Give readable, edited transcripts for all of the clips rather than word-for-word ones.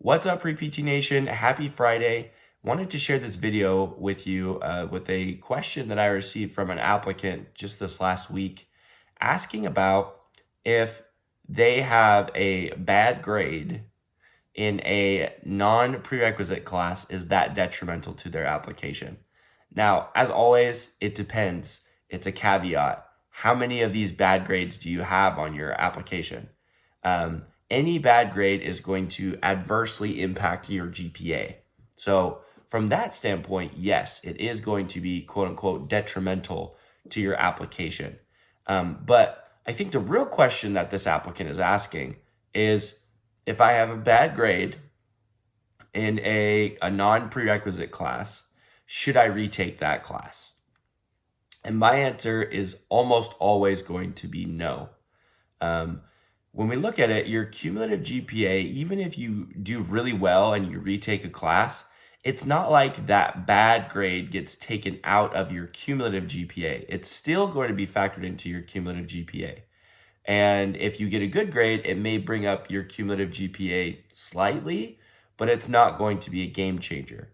What's up, Pre-PT Nation? Happy Friday. Wanted to share this video with you with a question that I received from an applicant just this last week, asking about if they have a bad grade in a non-prerequisite class, is that detrimental to their application? Now, as always, it depends. It's a caveat. How many of these bad grades do you have on your application? Any bad grade is going to adversely impact your GPA. So from that standpoint, yes, it is going to be quote unquote detrimental to your application. But I think the real question that this applicant is asking is, if I have a bad grade in a non-prerequisite class, should I retake that class? And my answer is almost always going to be no. When we look at it, your cumulative GPA, even if you do really well and you retake a class, it's not like that bad grade gets taken out of your cumulative GPA. It's still going to be factored into your cumulative GPA. And if you get a good grade, it may bring up your cumulative GPA slightly, but it's not going to be a game changer.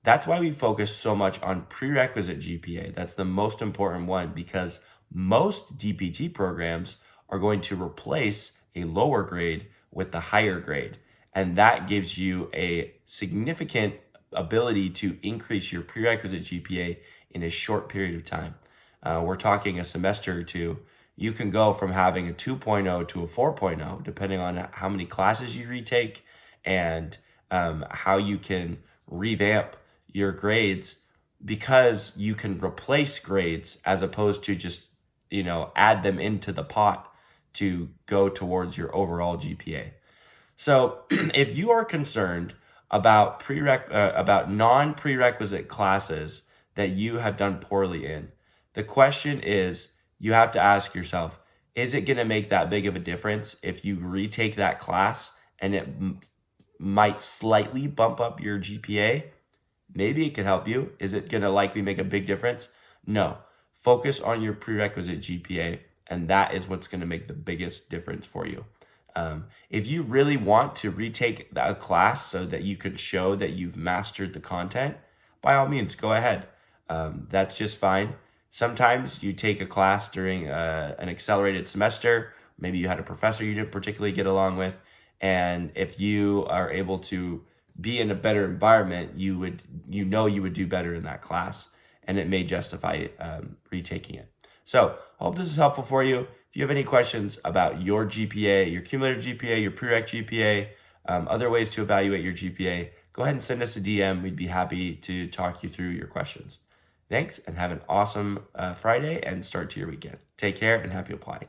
That's why we focus so much on prerequisite GPA. That's the most important one, because most DPT programs are going to replace a lower grade with the higher grade. And that gives you a significant ability to increase your prerequisite GPA in a short period of time. We're talking a semester or two. You can go from having a 2.0 to a 4.0, depending on how many classes you retake and how you can revamp your grades, because you can replace grades as opposed to just, add them into the pot to go towards your overall GPA. So if you are concerned about about non-prerequisite classes that you have done poorly in, the question is, you have to ask yourself, is it going to make that big of a difference if you retake that class and it might slightly bump up your GPA? Maybe it could help you. Is it going to likely make a big difference? No. Focus on your prerequisite GPA, and that is what's going to make the biggest difference for you. If you really want to retake a class so that you can show that you've mastered the content, by all means, go ahead. That's just fine. Sometimes you take a class during an accelerated semester. Maybe you had a professor you didn't particularly get along with. And if you are able to be in a better environment, you would do better in that class, and it may justify retaking it. So I hope this is helpful for you. If you have any questions about your GPA, your cumulative GPA, your prereq GPA, other ways to evaluate your GPA, go ahead and send us a DM. We'd be happy to talk you through your questions. Thanks, and have an awesome Friday and start to your weekend. Take care and happy applying.